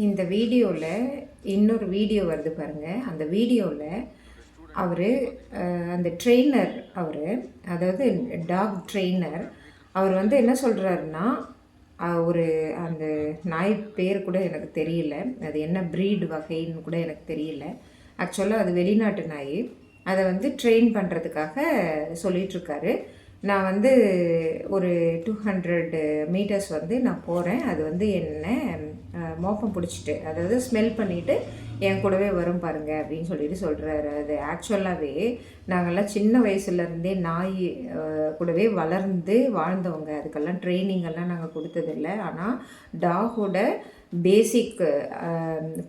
இந்த வீடியோவில் இன்னொரு வீடியோ வருது பாருங்கள். அந்த வீடியோவில் அவர் அந்த ட்ரெயினர் அவர் அதாவது டாக் ட்ரெயினர் அவர் வந்து என்ன சொல்கிறாருன்னா, ஒரு அந்த நாய் பேர் கூட எனக்கு தெரியல, அது என்ன ப்ரீடு வகைன்னு கூட எனக்கு தெரியல. ஆக்சுவலாக அது வெளிநாட்டு நாய். அதை வந்து ட்ரெயின் பண்ணுறதுக்காக சொல்லிகிட்ருக்காரு. நான் வந்து ஒரு 200 மீட்டர்ஸ் வந்து நான் போகிறேன். அது வந்து என்ன மோப்பம் பிடிச்சிட்டு, அதாவது ஸ்மெல் பண்ணிவிட்டு என் கூடவே வரும் பாருங்கள் அப்படின்னு சொல்லிட்டு சொல்கிறாரு. அது ஆக்சுவலாகவே நாங்கள்லாம் சின்ன வயசுலேருந்தே நாய் கூடவே வளர்ந்து வாழ்ந்தவங்க. அதுக்கெல்லாம் ட்ரைனிங்கெல்லாம் நாங்கள் கொடுத்ததில்ல. ஆனால் டாகோட பேசிக்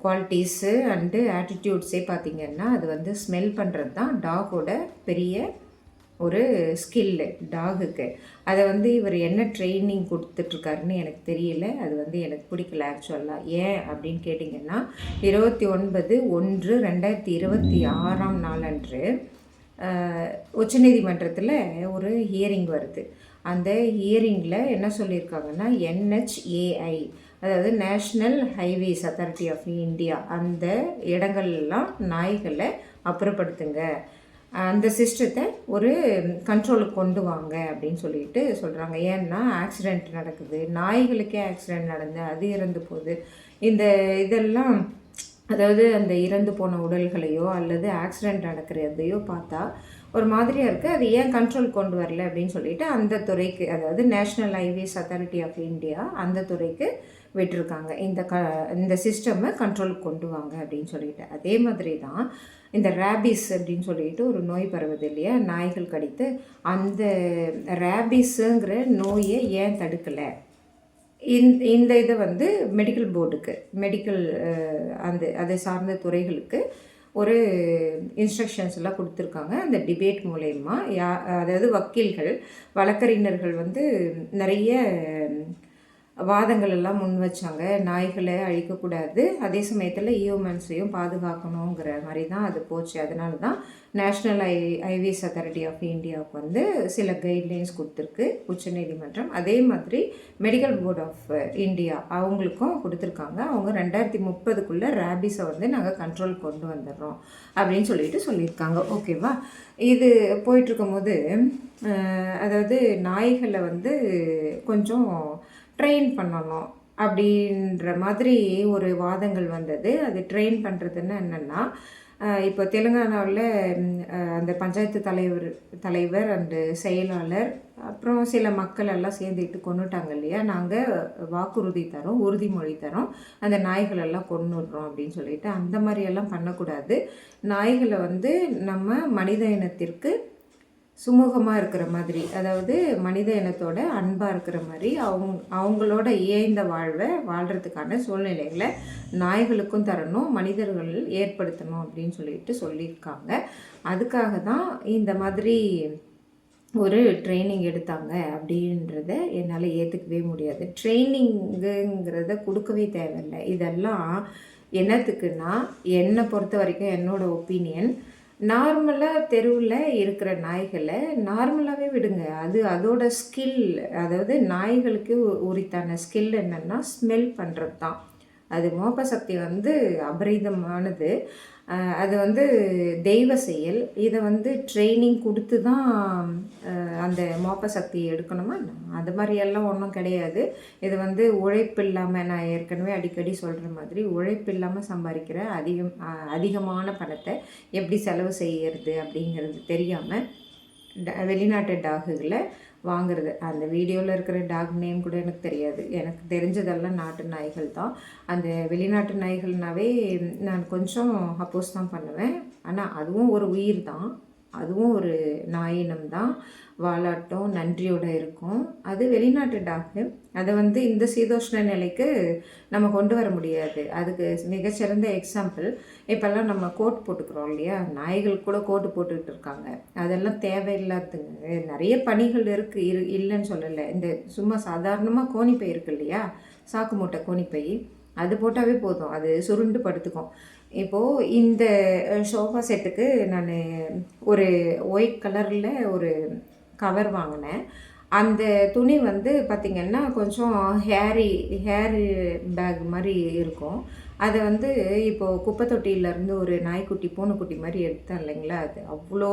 குவாலிட்டிஸு அண்டு ஆட்டிடியூட்ஸே பார்த்திங்கன்னா அது வந்து ஸ்மெல் பண்ணுறது தான் டாகோட பெரிய ஒரு ஸ்கில்லு டாகுக்கு. அதை வந்து இவர் என்ன ட்ரைனிங் கொடுத்துட்ருக்காருன்னு எனக்கு தெரியல. அது வந்து எனக்கு பிடிக்கல ஆக்சுவலாக. ஏன் அப்படின்னு கேட்டிங்கன்னா, 29/1/2026 நாளன்று உச்சநீதிமன்றத்தில் ஒரு ஹியரிங் வருது. அந்த ஹியரிங்கில் என்ன சொல்லியிருக்காங்கன்னா, NHAI அதாவது national highways authority of India அந்த இடங்கள்லாம் நாய்களை அப்புறப்படுத்துங்க, அந்த சிஸ்டத்தை ஒரு கண்ட்ரோலுக்கு கொண்டு வாங்க அப்படின்னு சொல்லிட்டு சொல்கிறாங்க. ஏன்னா ஆக்சிடெண்ட் நடக்குது, நாய்களுக்கே ஆக்சிடெண்ட் நடந்து அது இறந்து போகுது. இந்த இதெல்லாம் அதாவது அந்த இறந்து போன உடல்களையோ அல்லது ஆக்சிடெண்ட் நடக்கிறதையோ பார்த்தா ஒரு மாதிரியாக இருக்குது. அது ஏன் கண்ட்ரோல் கொண்டு வரல அப்படின்னு சொல்லிட்டு அந்த துறைக்கு, அதாவது national highways authority of India அந்த துறைக்கு விட்டுருக்காங்க. இந்த சிஸ்டம்மை கண்ட்ரோலுக்கு கொண்டு வாங்க அப்படின்னு சொல்லிட்டு. அதே மாதிரி தான் இந்த ரேபிஸ் அப்படின்னு சொல்லிட்டு ஒரு நோய் பரவுது இல்லையா, நாய்கள் கடித்து. அந்த ரேபிஸுங்கிற நோயை ஏன் தடுக்கலை? இந்த இதை வந்து மெடிக்கல் போர்டுக்கு, மெடிக்கல் அதை சார்ந்த துறைகளுக்கு ஒரு இன்ஸ்ட்ரக்ஷன்ஸ் எல்லாம் கொடுத்துருக்காங்க. அந்த டிபேட் மூலயமா அதாவது வக்கீல்கள், வழக்கறிஞர்கள் வந்து நிறைய வாதங்கள் எல்லாம் முன் வச்சாங்க. நாய்களை அழிக்கக்கூடாது, அதே சமயத்தில் ஹியூமன்ஸையும் பாதுகாக்கணுங்கிற மாதிரி தான் அது போச்சு. அதனால தான் நேஷ்னல் ஹைவேஸ் அத்தாரிட்டி ஆஃப் இந்தியாவுக்கு வந்து சில கைட்லைன்ஸ் கொடுத்துருக்கு உச்சநீதிமன்றம். அதே மாதிரி மெடிக்கல் போர்ட் ஆஃப் இந்தியா அவங்களுக்கும் கொடுத்துருக்காங்க. அவங்க 2030க்குள்ளே ரேபிஸை வந்து நாங்கள் கண்ட்ரோல் கொண்டு வந்துடுறோம் அப்படின்னு சொல்லியிருக்காங்க. ஓகேவா? இது போயிட்டுருக்கும் போது அதாவது நாய்களை வந்து கொஞ்சம் ட்ரெயின் பண்ணணும் அப்படின்ற மாதிரி ஒரு வாதங்கள் வந்தது. அது ட்ரெயின் பண்ணுறதுன்னு என்னென்னா, இப்போ தெலுங்கானாவில் அந்த பஞ்சாயத்து தலைவர் அண்டு செயலாளர் அப்புறம் சில மக்கள் எல்லாம் சேர்ந்துட்டு கொண்டுட்டாங்க இல்லையா, நாங்கள் வாக்குறுதி தரோம், உறுதிமொழி தரோம், அந்த நாய்களெல்லாம் கொன்னுடுறோம் அப்படின்னு சொல்லிட்டு. அந்த மாதிரியெல்லாம் பண்ணக்கூடாது. நாய்களை வந்து நம்ம மனித இனத்திற்கு சுமூகமாக இருக்கிற மாதிரி, அதாவது மனித இனத்தோட அன்பாக இருக்கிற மாதிரி அவங்களோட இயைந்த வாழ்வை வாழ்கிறதுக்கான சூழ்நிலைகளை நாய்களுக்கும் தரணும், மனிதர்கள் ஏற்படுத்தணும் அப்படின்னு சொல்லியிருக்காங்க. அதுக்காக தான் இந்த மாதிரி ஒரு ட்ரைனிங் எடுத்தாங்க அப்படின்றத என்னால் ஏற்றுக்கவே முடியாது. ட்ரைனிங்குங்கிறத கொடுக்கவே தேவையில்லை. இதெல்லாம் என்னத்துக்குன்னா, என்னை பொறுத்த வரைக்கும் என்னோடய ஒப்பீனியன், நார்மலாக தெருவில் இருக்கிற நாய்களை நார்மலாகவே விடுங்க. அதோட ஸ்கில், அதாவது நாய்களுக்கு உரித்தான ஸ்கில் என்னென்னா ஸ்மெல் பண்ணுறது தான். அது மோப்ப சக்தி வந்து அபரிதமானது. அது வந்து தெய்வ செயல். இதை வந்து ட்ரைனிங் கொடுத்து தான் அந்த மோப்ப சக்தியை எடுக்கணுமா? அது மாதிரியெல்லாம் ஒன்றும் கிடையாது. இது வந்து உழைப்பு இல்லாமல், நான் ஏற்கனவே அடிக்கடி சொல்கிற மாதிரி, உழைப்பு இல்லாமல் சம்பாதிக்கிற அதிகமான பணத்தை எப்படி செலவு செய்கிறது அப்படிங்கிறது தெரியாமல் வெளிநாட்டு டாகுகளை வாங்குறது. அந்த வீடியோவில் இருக்கிற டாக் நேம் கூட எனக்கு தெரியாது. எனக்கு தெரிஞ்சதெல்லாம் நாட்டு நாய்கள் தான். அந்த வெளிநாட்டு நாய்கள்னாவே நான் கொஞ்சம் அப்போஸ் தான் பண்ணுவேன். ஆனால் அதுவும் ஒரு உயிர் தான், அதுவும் ஒரு நாயினம் தான். வாலாட்டம் நன்றியோடு இருக்கும். அது வெளிநாட்டு டாக்கு. அதை வந்து இந்த சீதோஷ்ண நிலைக்கு நம்ம கொண்டு வர முடியாது. அதுக்கு மிகச்சிறந்த எக்ஸாம்பிள், இப்போல்லாம் நம்ம கோட் போட்டுக்கிறோம் இல்லையா, நாய்கள் கூட கோட்டு போட்டுக்கிட்டு இருக்காங்க. அதெல்லாம் தேவையில்லாதுங்க. நிறைய பணிகள் இருக்குது, இல்லைன்னு சொல்லலை. இந்த சும்மா சாதாரணமாக கோணிப்பை இருக்குது இல்லையா, சாக்கு மூட்டை கோணிப்பை, அது போட்டாவே போதும், அது சுருண்டு படுத்துக்கும். இப்போது இந்த சோஃபா செட்டுக்கு நான் ஒரு ஒயிட் கலரில் ஒரு கவர் வாங்கினேன். அந்த துணி வந்து பார்த்திங்கன்னா கொஞ்சம் ஹேர் பேக் மாதிரி இருக்கும். அதை வந்து இப்போது குப்பை தொட்டியிலேருந்து ஒரு நாய்க்குட்டி பூனைக்குட்டி மாதிரி எடுத்தேன் இல்லைங்களா, அது அவ்வளோ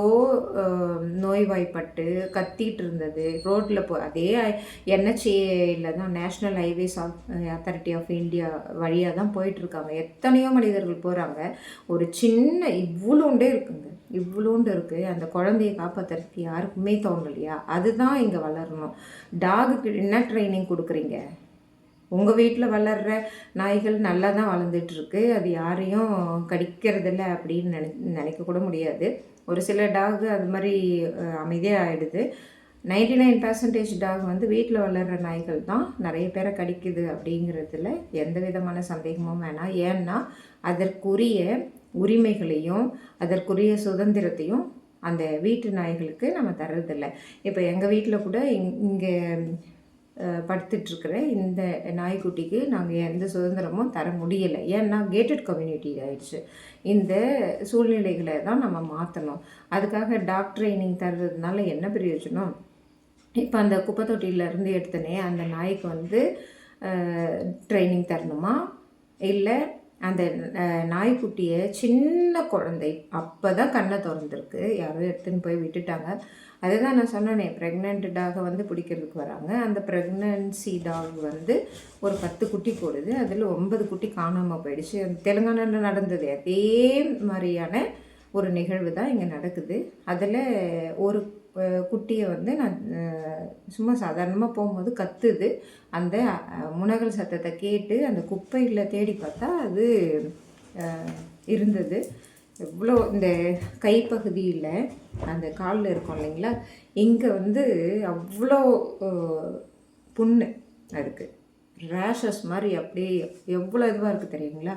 நோய்வாய்ப்பட்டு கத்திட்டு இருந்தது. ரோட்டில் அதே NHAல தான், national highways authority of India வழியாக தான் போயிட்டுருக்காங்க. எத்தனையோ மனிதர்கள் போகிறாங்க. ஒரு சின்ன இவ்வளோண்டே இருக்குங்க, இவ்வளோண்டு இருக்குது. அந்த குழந்தைய காப்பாற்றுறதுக்கு யாருக்குமே தோணலையா? அதுதான் இங்கே வளரணும். டாகுக்கு என்ன ட்ரைனிங் கொடுக்குறீங்க? உங்கள் வீட்டில் வளர்கிற நாய்கள் நல்லா தான் வளர்ந்துட்டுருக்கு, அது யாரையும் கடிக்கிறதில்ல அப்படின்னு நினைக்கக்கூட முடியாது. ஒரு சில டாகு அது மாதிரி அமைதியாக ஆகிடுது. 99% டாக் வந்து வீட்டில் வளர்கிற நாய்கள் தான் நிறைய பேரை கடிக்குது அப்படிங்கிறதுல எந்த விதமான சந்தேகமும் வேணாம். ஏன்னா அதற்குரிய உரிமைகளையும் அதற்குரிய சுதந்திரத்தையும் அந்த வீட்டு நாய்களுக்கு நம்ம தர்றதில்லை. இப்போ எங்கள் வீட்டில் கூட இங்கே படுத்துட்ருக்கிற இந்த நாய்க்குட்டிக்கு நாங்கள் எந்த சுதந்திரமும் தர முடியலை. ஏன்னா கேட்டட் கம்யூனிட்டி ஆயிடுச்சு. இந்த சூழ்நிலைகளை தான் நம்ம மாற்றணும். அதுக்காக டாக் ட்ரைனிங் தர்றதுனால என்ன பிரயோஜனம்? இப்போ அந்த குப்பை தொட்டியிலேருந்து எடுத்தனே அந்த நாய்க்கு வந்து ட்ரைனிங் தரணுமா? இல்லை அந்த நாய்க்குட்டியை சின்ன குழந்தை அப்போ தான் கண்ணை திறந்துருக்கு, யாரோ எடுத்துன்னு போய் விட்டுட்டாங்க. அதுதான் நான் சொன்னேனே, ப்ரெக்னென்ட் டாகை வந்து பிடிக்கிறதுக்கு வராங்க. அந்த ப்ரெக்னன்சி டாக் வந்து ஒரு 10 குட்டி போடுது. அதில் 9 குட்டி காணாமல் போயிடுச்சு. தெலுங்கானாவில் நடந்தது அதே மாதிரியான ஒரு நிகழ்வு தான் இங்கே நடக்குது. அதில் ஒரு குட்டியை வந்து நான் சும்மா சாதாரணமாக போகும்போது கத்துது. அந்த முனகல் சத்தத்தை கேட்டு அந்த குப்பையில் தேடி பார்த்தா அது இருந்தது. எவ்வளோ இந்த கைப்பகுதியில் அந்த காலில் இருக்கும் இல்லைங்களா, இங்கே வந்து அவ்வளோ புண்ணு இருக்குது, ரேஷஸ் மாதிரி அப்படியே எவ்வளோ இதுவாக இருக்குது தெரியுங்களா.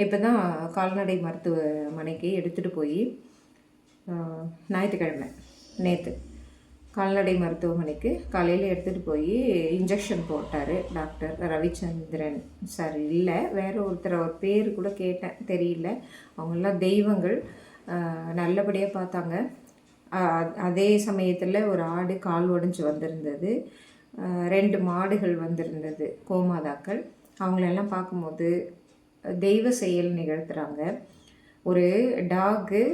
இப்போ தான் கால்நடை மருத்துவமனைக்கு எடுத்துகிட்டு போய் ஞாயிற்றுக்கிழமை நேற்று கால்நடை மருத்துவமனைக்கு காலையில் எடுத்துகிட்டு போய் இன்ஜெக்ஷன் போட்டார் டாக்டர் ரவிச்சந்திரன் சார். இல்லை வேறு ஒருத்தர், ஒரு பேர் கூட கேட்டேன், தெரியல. அவங்களாம் தெய்வங்கள், நல்லபடியாக பார்த்தாங்க. அதே சமயத்தில் ஒரு ஆடு கால் உடஞ்சி வந்திருந்தது, 2 மாடுகள் வந்திருந்தது கோமாதாக்கள். அவங்களெல்லாம் பார்க்கும்போது தெய்வ செயல் நிகழ்த்துறாங்க. ஒரு டாகு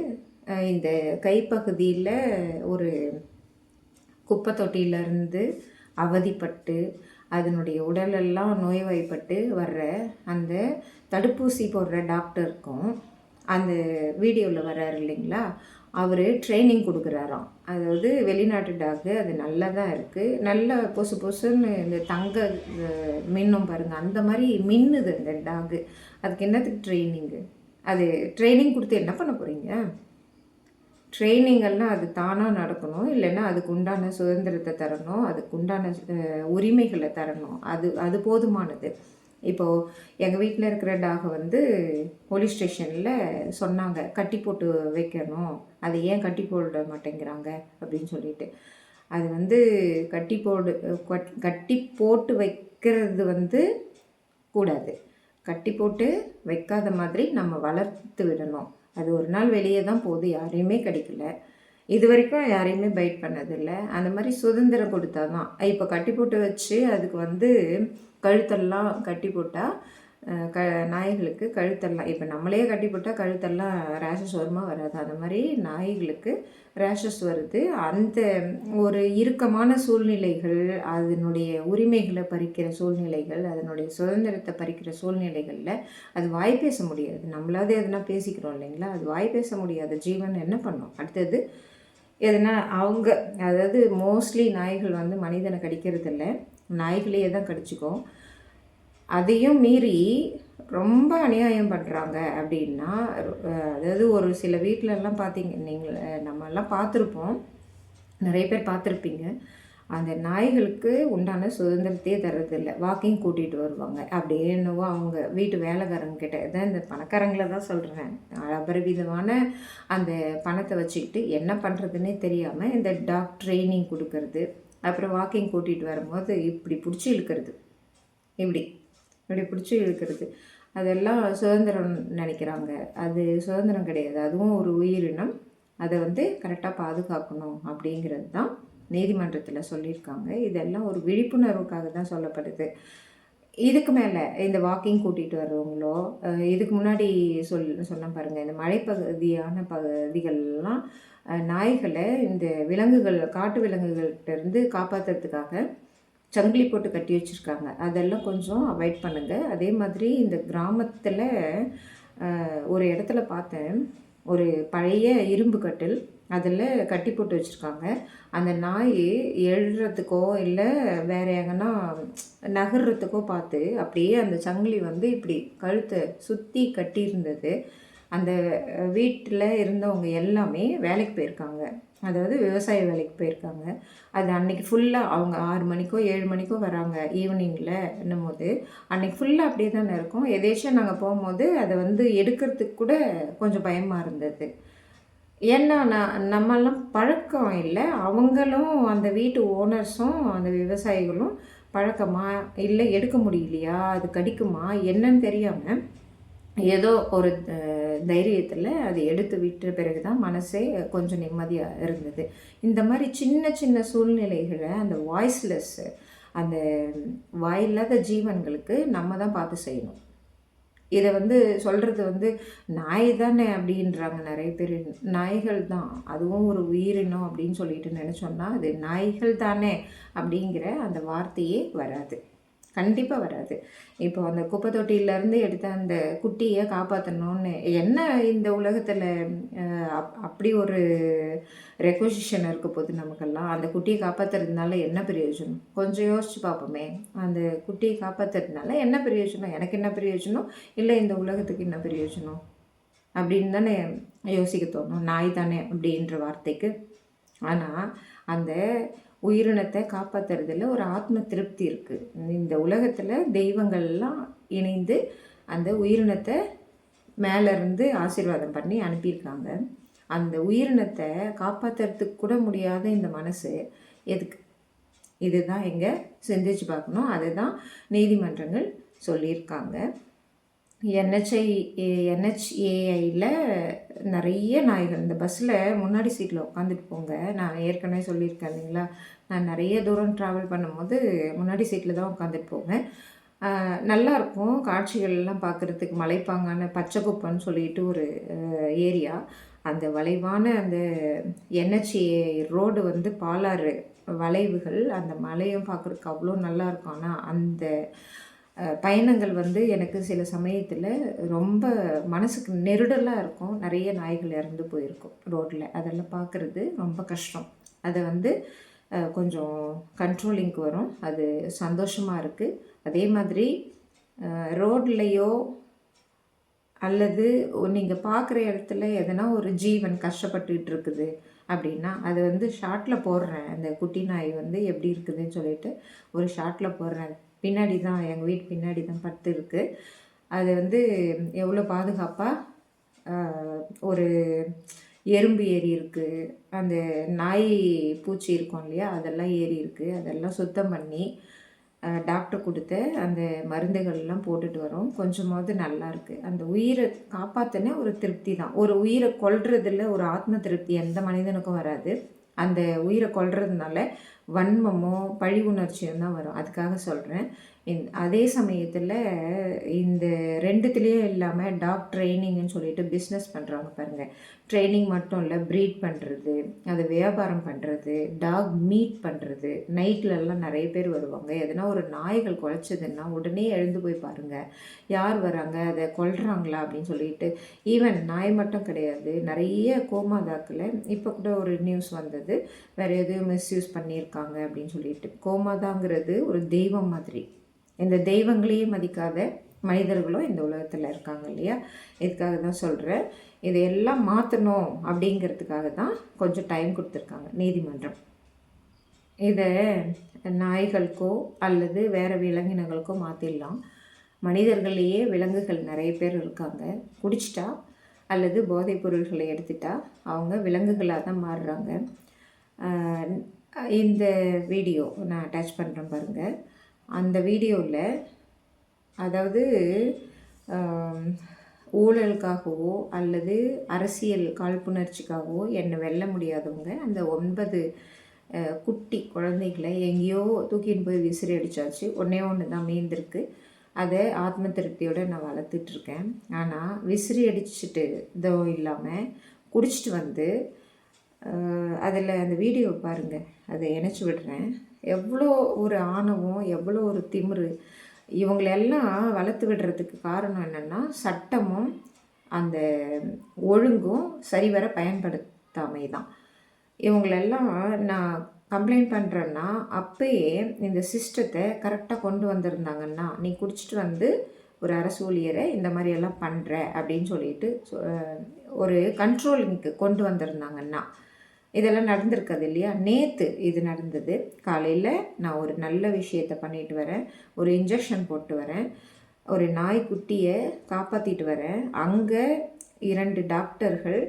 இந்த கைப்பகுதியில் ஒரு குப்பை தொட்டியிலேருந்து அவதிப்பட்டு அதனுடைய உடலெல்லாம் நோய்வாய்ப்பட்டு வர்ற அந்த தடுப்பூசி போடுற டாக்டருக்கும் அந்த வீடியோவில் வர்றாரு இல்லைங்களா, அவர் ட்ரைனிங் கொடுக்குறாராம். அதாவது வெளிநாட்டு டாகு, அது நல்லா தான் இருக்குது, நல்ல பொசு பொசுன்னு இந்த தங்க மின்னும் பாருங்கள், அந்த மாதிரி மின்னுது அந்த டாகு. அதுக்கு என்னத்துக்கு ட்ரைனிங்கு? அது ட்ரைனிங் கொடுத்து என்ன பண்ண போகிறீங்க? ட்ரைனிங்கெல்லாம் அது தானாக நடக்கணும், இல்லைன்னா அதுக்கு உண்டான சுதந்திரத்தை தரணும், அதுக்கு உண்டான உரிமைகளை தரணும். அது போதுமானது. இப்போது எங்கள் வீட்டில் இருக்கிற டாகை வந்து போலீஸ் ஸ்டேஷனில் சொன்னாங்க கட்டி போட்டு வைக்கணும், அதை ஏன் கட்டி போட மாட்டேங்கிறாங்க அப்படின்னு சொல்லிட்டு. அது வந்து கட்டி போட்டு வைக்கிறது வந்து கூடாது. கட்டி போட்டு வைக்காத மாதிரி நம்ம வளர்த்து விடணும். அது ஒரு நாள் வெளியே தான் போகுது, யாரையுமே கடிக்கலை, இது வரைக்கும் யாரையுமே பைட் பண்ணதில்லை. அந்த மாதிரி சுதந்திரம் கொடுத்தா தான். இப்போ கட்டி போட்டு வச்சு அதுக்கு வந்து கழுத்தெல்லாம் கட்டி போட்டால் நாய்களுக்கு கழுத்தெல்லாம், இப்போ நம்மளே கட்டி போட்டால் கழுத்தெல்லாம் ரேஷஸ் வருமா வராது, அந்த மாதிரி நாய்களுக்கு ரேஷஸ் வருது. அந்த ஒரு இறுக்கமான சூழ்நிலைகள், அதனுடைய உரிமைகளை பறிக்கிற சூழ்நிலைகள், அதனுடைய சுதந்திரத்தை பறிக்கிற சூழ்நிலைகளில் அது வாய் பேச முடியாது. நம்மளாவது எதுனா பேசிக்கிறோம் இல்லைங்களா, அது வாய் பேச முடியாத ஜீவன் என்ன பண்ணும்? அடுத்தது எதுனா அவங்க, அதாவது மோஸ்ட்லி நாய்கள் வந்து மனிதனை கடிக்கிறது இல்லை, நாய்களையே தான் கடிச்சிக்கும். அதையும் மீறி ரொம்ப அநியாயம் பண்ணுறாங்க அப்படின்னா, அதாவது ஒரு சில வீட்டிலலாம் பார்த்தீங்க, நீங்கள் நம்மெல்லாம் பார்த்துருப்போம், நிறைய பேர் பார்த்துருப்பீங்க, அந்த நாய்களுக்கு உண்டான சுதந்திரத்தையே தர்றதில்லை. வாக்கிங் கூட்டிகிட்டு வருவாங்க, அப்படியே என்னவோ அவங்க வீட்டு வேலைக்காரங்க கிட்ட தான், இந்த பணக்காரங்களை தான் சொல்கிறேன், அபரிவிதமான அந்த பணத்தை வச்சுக்கிட்டு என்ன பண்ணுறதுன்னே தெரியாமல் இந்த டாக் ட்ரைனிங் கொடுக்கறது, அப்புறம் வாக்கிங் கூட்டிகிட்டு வரும்போது இப்படி பிடிச்சி இழுக்கிறது, இப்படி பிடிச்சி இழுக்கிறது, அதெல்லாம் சுதந்திரம் நினைக்கிறாங்க. அது சுதந்திரம் கிடையாது, அதுவும் ஒரு உயிரினம், அதை வந்து கரெக்டாக பாதுகாக்கணும் அப்படிங்கிறது தான் நீதிமன்றத்தில் சொல்லியிருக்காங்க. இதெல்லாம் ஒரு விழிப்புணர்வுக்காக தான் சொல்லப்படுது. இதுக்கு மேலே இந்த வாக்கிங் கூட்டிகிட்டு வர்றவங்களோ, இதுக்கு முன்னாடி சொன்ன பாருங்கள், இந்த மலைப்பகுதியான பகுதிகள்லாம் நாய்களை இந்த விலங்குகள், காட்டு விலங்குகள்கிட்டருந்து காப்பாற்றுறதுக்காக சங்கிலி போட்டு கட்டி வச்சுருக்காங்க. அதெல்லாம் கொஞ்சம் அவாய்ட் பண்ணுங்கள். அதே மாதிரி இந்த கிராமத்தில் ஒரு இடத்துல பார்த்தேன், ஒரு பழைய இரும்பு கட்டில் அதில் கட்டி போட்டு வச்சுருக்காங்க. அந்த நாய் எழுறதுக்கோ இல்லை வேறு எங்கன்னா நகர்றதுக்கோ பார்த்து அப்படியே அந்த சங்கிலி வந்து இப்படி கழுத்தை சுற்றி கட்டியிருந்தது. அந்த வீட்டில் இருந்தவங்க எல்லாமே வேலைக்கு போயிருக்காங்க, அதாவது விவசாய வேலைக்கு போயிருக்காங்க. அது அன்றைக்கி ஃபுல்லாக அவங்க 6 மணிக்கோ 7 மணிக்கோ வராங்க ஈவினிங்கில் என்னும்போது, அன்றைக்கி ஃபுல்லாக அப்படியே தானே இருக்கும். எதேச்சும் நாங்கள் போகும்போது அதை வந்து எடுக்கிறதுக்கு கூட கொஞ்சம் பயமாக இருந்தது. ஏன்னா நம்மெல்லாம் பழக்கம் இல்லை, அவங்களும் அந்த வீட்டு ஓனர்ஸும் அந்த விவசாயிகளும் பழக்கமா இல்லை, எடுக்க முடியலையா, அது கடிக்குமா என்னன்னு தெரியாமல் ஏதோ ஒரு தைரியத்தில் அது எடுத்து விட்ட பிறகு தான் மனசே கொஞ்சம் நிம்மதியாக இருந்தது. இந்த மாதிரி சின்ன சின்ன சூழ்நிலைகளை அந்த வாய்ஸ்லெஸ்ஸு, அந்த வாயில்லாத ஜீவன்களுக்கு நம்ம தான் பார்த்து செய்யணும். இதை வந்து சொல்கிறது வந்து நாய் தானே அப்படின்றாங்க நிறைய பேர். நாய்கள் தான், அதுவும் ஒரு உயிரினம் அப்படின்னு சொல்லிட்டு நினச்சோன்னா அது நாய்கள் தானே அப்படிங்கிற அந்த வார்த்தையே வராது, கண்டிப்பாக வராது. இப்போ அந்த குப்பை தொட்டியிலேருந்து எடுத்த அந்த குட்டியை காப்பாற்றணும்னு என்ன இந்த உலகத்தில் அப்படி ஒரு ரெக்வசிஷன் இருக்க போது நமக்கெல்லாம். அந்த குட்டியை காப்பாற்றுறதுனால என்ன பிரயோஜனம்? கொஞ்சம் யோசித்து பார்ப்போமே. அந்த குட்டியை காப்பாற்றுறதுனால என்ன பிரயோஜனம்? எனக்கு என்ன பிரயோஜனம்? இல்லை இந்த உலகத்துக்கு என்ன பிரயோஜனம் அப்படின்னு தானே யோசிக்க தோணும், நாய் தானே அப்படின்ற வார்த்தைக்கு. ஆனால் அந்த உயிரினத்தை காப்பாற்றுறதுல ஒரு ஆத்ம திருப்தி இருக்குது. இந்த உலகத்தில் தெய்வங்கள்லாம் இணைந்து அந்த உயிரினத்தை மேலேருந்து ஆசீர்வாதம் பண்ணி அனுப்பியிருக்காங்க. அந்த உயிரினத்தை காப்பாற்றுறதுக்கு கூட முடியாத இந்த மனசு எதுக்கு? இதுதான் இங்கே சிந்திச்சு பார்க்கணும். அதுதான் நீதிமன்றங்கள் சொல்லியிருக்காங்க. NHAIயில் நிறைய நாய்கள், இந்த பஸ்ஸில் முன்னாடி சீட்டில் உட்காந்துட்டு போங்க. நான் ஏற்கனவே சொல்லியிருக்கேன் இல்லைங்களா, நான் நிறைய தூரம் ட்ராவல் பண்ணும்போது முன்னாடி சீட்டில் தான் உட்காந்துட்டு போவேன். நல்லாயிருக்கும் காட்சிகள்லாம் பார்க்குறதுக்கு. மலைப்பாங்கான பச்சைக்குப்பன்னு சொல்லிட்டு ஒரு ஏரியா, அந்த வளைவான அந்த NHA ரோடு வந்து பாலாறு வளைவுகள், அந்த மலையும் பார்க்குறதுக்கு அவ்வளோ நல்லாயிருக்கும். ஆனால் அந்த பயணங்கள் வந்து எனக்கு சில சமயத்தில் ரொம்ப மனசுக்கு நெருடலாக இருக்கும். நிறைய நாய்கள் இறந்து போயிருக்கும் ரோட்டில். அதெல்லாம் பார்க்குறது ரொம்ப கஷ்டம். அதை வந்து கொஞ்சம் கண்ட்ரோலிங்க்கு வரும். அது சந்தோஷமாக இருக்குது. அதே மாதிரி ரோட்லேயோ அல்லது நீங்கள் பார்க்குற இடத்துல எதனா ஒரு ஜீவன் கஷ்டப்பட்டுக்கிட்டு இருக்குது அப்படின்னா அது வந்து ஷார்ட்டில் போடுறேன். அந்த குட்டி நாய் வந்து எப்படி இருக்குதுன்னு சொல்லிட்டு ஒரு ஷார்ட்டில் போடுறேன். பின்னாடி தான், எங்கள் வீட்டு பின்னாடி தான் படுத்து இருக்குது. அது வந்து எவ்வளோ பாதுகாப்பாக ஒரு எறும்பு ஏறி இருக்குது, அந்த நாய் பூச்சி இருக்கும் இல்லையா, அதெல்லாம் ஏறி இருக்குது. அதெல்லாம் சுத்தம் பண்ணி டாக்டர் கொடுத்த அந்த மருந்துகள்லாம் போட்டுட்டு வரோம். கொஞ்சமாவது நல்லா இருக்குது. அந்த உயிரை காப்பாற்றின ஒரு திருப்தி தான். ஒரு உயிரை கொல்றதில் ஒரு ஆத்ம திருப்தி எந்த மனிதனுக்கும் வராது. அந்த உயிரை கொல்றதுனால வன்மமோ பழி உணர்ச்சியும் தான் வரும். அதுக்காக சொல்கிறேன். அதே சமயத்தில் இந்த ரெண்டுத்துலேயும் இல்லாமல் டாக் ட்ரைனிங்னு சொல்லிட்டு பிஸ்னஸ் பண்ணுறாங்க பாருங்கள். ட்ரைனிங் மட்டும் இல்லை, ப்ரீட் பண்ணுறது, அதை வியாபாரம் பண்ணுறது, டாக் மீட் பண்ணுறது. நைட்லலாம் நிறைய பேர் வருவாங்க. எதனா ஒரு நாய்கள் குலைச்சதுன்னா உடனே எழுந்து போய் பாருங்கள், யார் வராங்க, அதை கொல்றாங்களா அப்படின்னு சொல்லிட்டு. ஈவன் நாய் மட்டும் கிடையாது, நிறைய கோமாதாக்கில் இப்போ கூட ஒரு நியூஸ் வந்தது, வேறு எதுவும் மிஸ்யூஸ் பண்ணியிருக்காங்க அப்படின்னு சொல்லிட்டு. கோமாதாங்கிறது ஒரு தெய்வம் மாதிரி. இந்த தெய்வங்களையே மதிக்காத மனிதர்களும் இந்த உலகத்தில் இருக்காங்க இல்லையா. இதுக்காக தான் சொல்கிறேன். இதையெல்லாம் மாற்றணும் அப்படிங்கிறதுக்காக தான் கொஞ்சம் டைம் கொடுத்துருக்காங்க நீதிமன்றம். இதை நாய்களுக்கோ அல்லது வேறு விலங்கினங்களுக்கோ மாற்றிடலாம். மனிதர்களையே விலங்குகள் நிறைய பேர் இருக்காங்க. குடிச்சிட்டா அல்லது போதைப் பொருள்களை எடுத்துட்டா அவங்க விலங்குகளாக தான் மாறுறாங்க. இந்த வீடியோ நான் அட்டாச் பண்ணுறேன் பாருங்கள். அந்த வீடியோவில் அதாவது ஊழலுக்காகவோ அல்லது அரசியல் காழ்ப்புணர்ச்சிக்காகவோ என்னை வெல்ல முடியாதவங்க அந்த 9 குட்டி குழந்தைகளை எங்கேயோ தூக்கின்னு போய் விசிறி அடித்தாச்சு. ஒன்றே ஒன்று தான் மீந்திருக்கு. அதை ஆத்ம திருப்தியோடு நான் வளர்த்துட்ருக்கேன். ஆனால் விசிறி அடிச்சுட்டு இதோ இல்லாமல் குடிச்சிட்டு வந்து அதில் அந்த வீடியோ பாருங்கள், அதை இணைச்சி விடுறேன். எவ்வளோ ஒரு ஆணவம், எவ்வளோ ஒரு திமிரு. இவங்களெல்லாம் வளர்த்து விடுறதுக்கு காரணம் என்னென்னா சட்டமும் அந்த ஒழுங்கும் சரிவர பயன்படுத்தாமை தான். இவங்களெல்லாம் நான் கம்ப்ளைண்ட் பண்ணுறேன்னா அப்பயே இந்த சிஸ்டத்தை கரெக்டாக கொண்டு வந்திருந்தாங்கன்னா, நீ குடிச்சிட்டு வந்து ஒரு அரசு ஊழியரை இந்த மாதிரியெல்லாம் பண்ணுற அப்படின்னு சொல்லிட்டு ஒரு கண்ட்ரோலிங்க்கு கொண்டு வந்திருந்தாங்கன்னா, இதெல்லாம் நடந்திருக்காது இல்லையா. நேற்று இது நடந்தது. காலையில் நான் ஒரு நல்ல விஷயத்தை பண்ணிட்டு வரேன், ஒரு இன்ஜெக்ஷன் போட்டு வரேன், ஒரு நாய்க்குட்டியை காப்பாற்றிட்டு வரேன். அங்கே 2 டாக்டர்கள்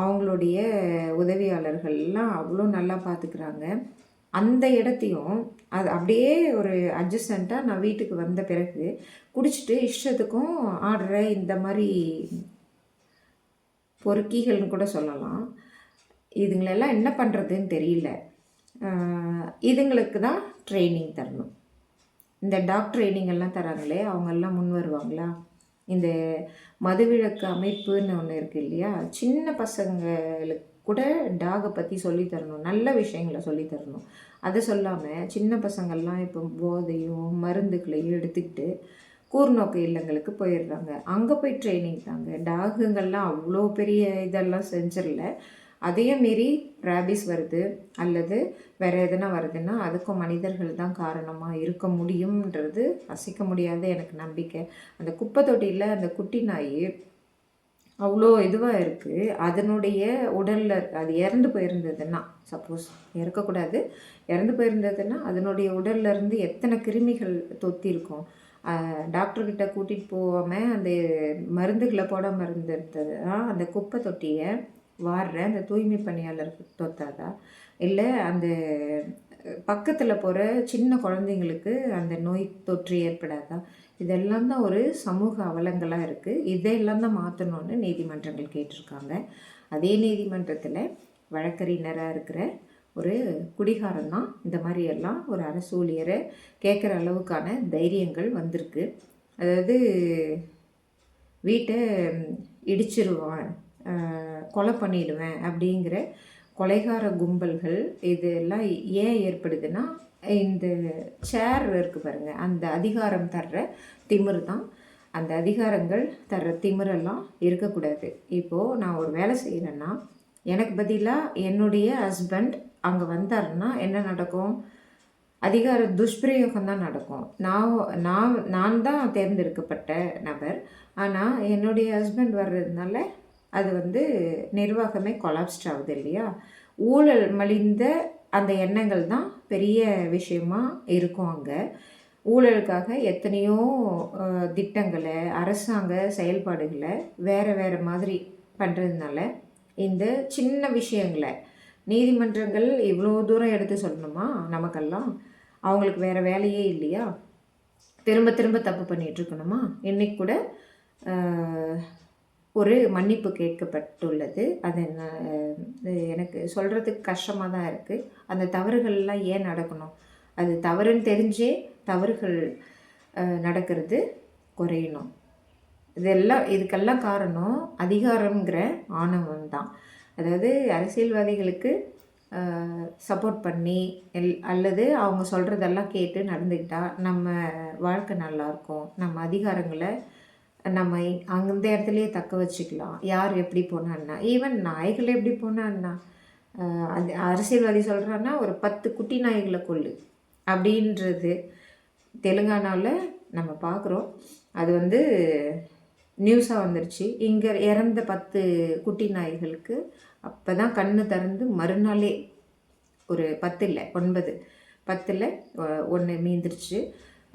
அவங்களுடைய உதவியாளர்கள்லாம் அவ்வளோ நல்லா பார்த்துக்கிறாங்க. அந்த இடத்தையும் அது அப்படியே ஒரு அட்ஜஸ்டண்ட்டாக நான் வீட்டுக்கு வந்த பிறகு குடிச்சிட்டு இஷ்டத்துக்கும் ஆடுற இந்த மாதிரி பொறுக்கிகள்னு கூட சொல்லலாம். இதுங்களெல்லாம் என்ன பண்ணுறதுன்னு தெரியல. இதுங்களுக்கு தான் ட்ரைனிங் தரணும். இந்த டாக் ட்ரைனிங் எல்லாம் தராங்களே, அவங்கெல்லாம் முன் வருவாங்களா? இந்த மதுவிலக்கு அமைப்புன்னு ஒன்று இருக்குது இல்லையா, சின்ன பசங்களுக்கு கூட டாகை பற்றி சொல்லித்தரணும், நல்ல விஷயங்களை சொல்லித்தரணும். அதை சொல்லாமல் சின்ன பசங்கள்லாம் இப்போ போதையும் மருந்துகளையும் எடுத்துக்கிட்டு கூர்நோக்கு இல்லங்களுக்கு போயிடுறாங்க. அங்கே போய் ட்ரைனிங் தாங்க. டாகுங்கள்லாம் அவ்வளோ பெரிய இதெல்லாம் செஞ்சிடல. அதையும் மீறி ரேபிஸ் வருது அல்லது வேறு எதுனா வருதுன்னா அதுக்கும் மனிதர்கள் தான் காரணமாக இருக்க முடியும்ன்றது அசைக்க முடியாத எனக்கு நம்பிக்கை. அந்த குப்பை தொட்டியில் அந்த குட்டி நாய் அவ்வளோ இதுவாக இருக்குது. அதனுடைய உடலில் அது இறந்து போயிருந்ததுன்னா, சப்போஸ் இறக்கக்கூடாது, இறந்து போயிருந்ததுன்னா அதனுடைய உடல்லேருந்து எத்தனை கிருமிகள் தொத்திருக்கும். டாக்டர்கிட்ட கூட்டிகிட்டு போகாமல் அந்த மருந்துகளை போடாமல் இருந்தது அந்த குப்பை தொட்டியை வாடுற அந்த தூய்மை பணியாளருக்கு தொத்தாதா, இல்லை அந்த பக்கத்தில் போகிற சின்ன குழந்தைங்களுக்கு அந்த நோய் தொற்று ஏற்படாதா? இதெல்லாம் தான் ஒரு சமூக அவலங்களாக இருக்குது. இதையெல்லாம் தான் மாற்றணும்னு நீதிமன்றங்கள் கேட்டிருக்காங்க. அதே நீதிமன்றத்தில் வழக்கறிஞராக இருக்கிற ஒரு குடிகாரன் தான் இந்த மாதிரியெல்லாம் ஒரு அரசு ஊழியரை கேட்குற அளவுக்கான தைரியங்கள் வந்திருக்கு. அதாவது வீட்டை இடிச்சிருவான், கொலை பண்ணிடுவேன் அப்படிங்கிற கொலைகார கும்பல்கள் இதெல்லாம் ஏன் ஏற்படுதுன்னா, இந்த சேர் இருக்குது பாருங்கள், அந்த அதிகாரம் தர்ற திமிரு தான். அந்த அதிகாரங்கள் தர்ற திமிரெல்லாம் இருக்கக்கூடாது. இப்போது நான் ஒரு வேலை செய்கிறேன்னா எனக்கு பதிலாக என்னுடைய ஹஸ்பண்ட் அங்கே வந்தாருன்னா என்ன நடக்கும்? அதிகார துஷ்பிரயோகம் தான் நடக்கும். நான் தான் தேர்ந்தெடுக்கப்பட்ட நபர். ஆனால் என்னுடைய ஹஸ்பண்ட் வர்றதுனால அது நிர்வாகமே கொலாப்ஸ்ட் ஆகுது இல்லையா. ஊழல் மலிந்த அந்த எண்ணங்கள் தான் பெரிய விஷயமா இருக்கும். அங்கே ஊழலுக்காக எத்தனையோ திட்டங்களை, அரசாங்க செயல்பாடுகளை வேறு மாதிரி பண்ணுறதுனால இந்த சின்ன விஷயங்களை நீதிமன்றங்கள் இவ்வளோ தூரம் எடுத்து சொல்லணுமா? நமக்கெல்லாம் அவங்களுக்கு வேறு வேலையே இல்லையா? திரும்ப திரும்ப தப்பு பண்ணிகிட்ருக்கணுமா? இன்றைக்கி கூட ஒரு மன்னிப்பு கேட்கப்பட்டுள்ளது. அது எனக்கு சொல்கிறதுக்கு கஷ்டமாக தான் இருக்குது. அந்த தவறுகள்லாம் ஏன் நடக்கணும்? அது தவறுன்னு தெரிஞ்சே தவறுகள் நடக்கிறது குறையணும். இதுக்கெல்லாம் காரணம் அதிகாரங்கிற ஆணவம் தான். அதாவது அரசியல்வாதிகளுக்கு சப்போர்ட் பண்ணி அல்லது அவங்க சொல்கிறதெல்லாம் கேட்டு நடந்துக்கிட்டால் நம்ம வாழ்க்கை நல்லாயிருக்கும். நம்ம அதிகாரங்களை நம்ம அந்த இடத்துலையே தக்க வச்சுக்கலாம். யார் எப்படி போனான்னா, ஈவன் நாய்கள் எப்படி போனான்னா, அது அரசியல்வாதி சொல்கிறான்னா ஒரு 10 குட்டி நாய்களை கொல்லு அப்படின்றது தெலுங்கானாவில் நம்ம பார்க்குறோம். அது நியூஸாக வந்துருச்சு. இங்கே இறந்த 10 குட்டி நாய்களுக்கு அப்போ தான் கண்ணு திறந்து மறுநாளே ஒரு 10 இல்லை 9, 10ல் 1 மீந்துருச்சு.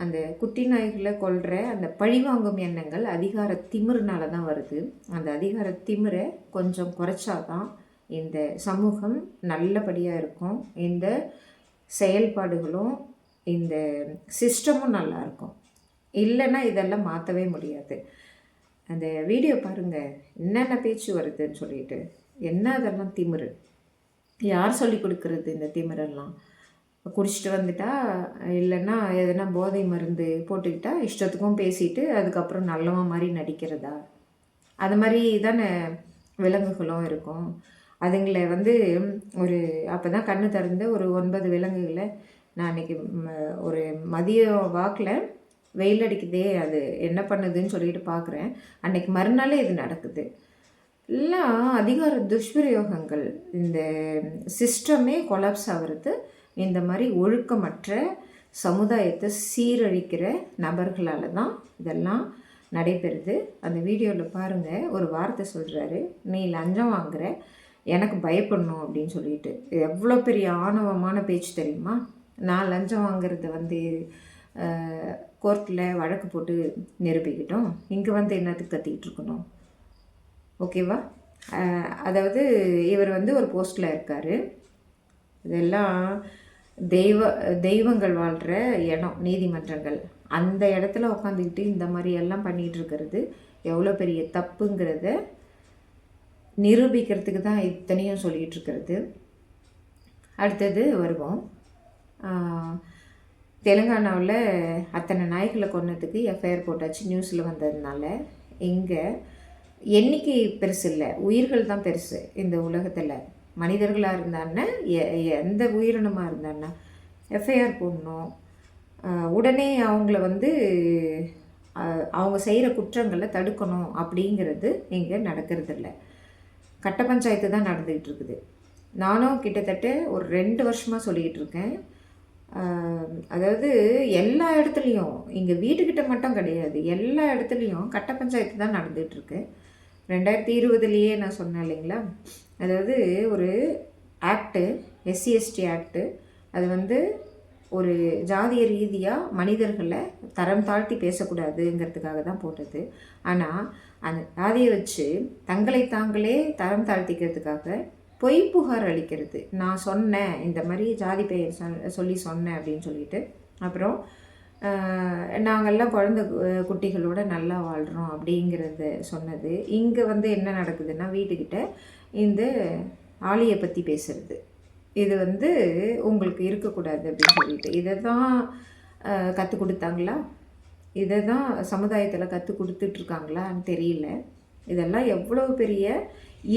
அந்த குட்டி நாய்களை கொல்ற அந்த பழிவாங்கும் எண்ணங்கள் அதிகார திமிருனால தான் வருது. அந்த அதிகார திமிரை கொஞ்சம் குறைச்சாதான் இந்த சமூகம் நல்லபடியாக இருக்கும். இந்த செயல்பாடுகளும் இந்த சிஸ்டமும் நல்லாயிருக்கும். இல்லைன்னா இதெல்லாம் மாற்றவே முடியாது. அந்த வீடியோ பாருங்கள், என்னென்ன பேச்சு வருதுன்னு சொல்லிட்டு. என்ன அதெல்லாம் திமிரு. யார் சொல்லி கொடுக்குறது இந்த திமிரெல்லாம்? குடிச்சிட்டு வந்துட்டா இல்லைன்னா எதனா போதை மருந்து போட்டுக்கிட்டா இஷ்டத்துக்கும் பேசிட்டு அதுக்கப்புறம் நல்லவன் மாதிரி நடிக்கிறதா? அது மாதிரி தானே விலங்குகளும் இருக்கும். அதுங்களை வந்து ஒரு அப்போ தான் கண்ணு திறந்து ஒரு 9 விலங்குகளை நான் அன்றைக்கி ஒரு மதிய வாக்கில் வெயில் அடிக்குதே அது என்ன பண்ணுதுன்னு சொல்லிட்டு பார்க்குறேன். அன்றைக்கி மறுநாளே இது நடக்குது. எல்லாம் அதிகார துஷ்பிரயோகங்கள். இந்த சிஸ்டமே கொலாப்ஸ் ஆகிறது இந்த மாதிரி ஒழுக்கமற்ற சமுதாயத்தை சீரழிக்கிற நபர்களால் தான் இதெல்லாம் நடைபெறுது. அந்த வீடியோவில் பாருங்கள், ஒரு வார்த்தை சொல்கிறாரு, நீ லஞ்சம் வாங்குற, எனக்கு பயப்படணும் அப்படின்னு சொல்லிட்டு. எவ்வளோ பெரிய ஆணவமான பேச்சு தெரியுமா? நான் லஞ்சம் வாங்குறத வந்து கோர்ட்டில் வழக்கு போட்டு நிரூபிக்கிட்டோம், இங்கே வந்து என்னத்துக்கு கத்திக்கிட்டு இருக்கணும்? ஓகேவா? அதாவது இவர் வந்து ஒரு போஸ்ட்டில் இருக்கார். இதெல்லாம் தெய்வங்கள் வாழ்கிற இடம், நீதிமன்றங்கள். அந்த இடத்துல உட்காந்துக்கிட்டு இந்த மாதிரி எல்லாம் பண்ணிகிட்டு இருக்கிறது எவ்வளோ பெரிய தப்புங்கிறத நிரூபிக்கிறதுக்கு தான் இத்தனையும் சொல்லிகிட்டு இருக்கிறது. அடுத்தது வருவோம். தெலுங்கானாவில் அத்தனை நாய்களை கொன்னதுக்கு எஃப்ஐஆர் போட்டாச்சு, நியூஸில் வந்ததுனால. இங்கே எண்ணிக்கை பெருசு இல்லை, உயிர்கள் தான் பெருசு இந்த உலகத்தில். மனிதர்களாக இருந்தான்னா எந்த உயிரினமாக இருந்தான்னா எஃப்ஐஆர் போடணும். உடனே அவங்கள வந்து அவங்க செய்கிற குற்றங்களை தடுக்கணும் அப்படிங்கிறது இங்கே நடக்கிறதில்ல. கட்ட பஞ்சாயத்து தான் நடந்துக்கிட்டு இருக்குது. நானும் கிட்டத்தட்ட ஒரு 2 வருஷமாக சொல்லிக்கிட்டு இருக்கேன். அதாவது எல்லா இடத்துலையும், இங்கே வீட்டுக்கிட்ட மட்டும் கிடையாது, எல்லா இடத்துலையும் கட்ட பஞ்சாயத்து தான் நடந்துகிட்ருக்கு. 2020 நான் சொன்னேன் இல்லைங்களா? அதாவது ஒரு ஆக்டு, SC/ST ஆக்டு, அது வந்து ஒரு ஜாதிய ரீதியாக மனிதர்களை தரம் தாழ்த்தி பேசக்கூடாதுங்கிறதுக்காக தான் போட்டது. ஆனால் அந்த ஜாதியை வச்சு தங்களை தாங்களே தரம் தாழ்த்திக்கிறதுக்காக பொய் புகார் அளிக்கிறது. நான் சொன்னேன், இந்த மாதிரி ஜாதி பெயர் சொல்லி சொன்னேன் அப்படின்னு சொல்லிட்டு, அப்புறம் நாங்கள்லாம் குழந்தை குட்டிகளோடு நல்லா வாழ்கிறோம் அப்படிங்கிறத சொன்னது. இங்கே வந்து என்ன நடக்குதுன்னா, வீட்டுக்கிட்ட இந்த ஆலியை பற்றி பேசுகிறது. இது வந்து உங்களுக்கு இருக்கக்கூடாது அப்படின்னு சொல்லிட்டு, இதை தான் கற்றுக் கொடுத்தாங்களா? இதை தான் சமுதாயத்தில் கற்றுக் கொடுத்துட்ருக்காங்களான்னு தெரியல. இதெல்லாம் எவ்வளோ பெரிய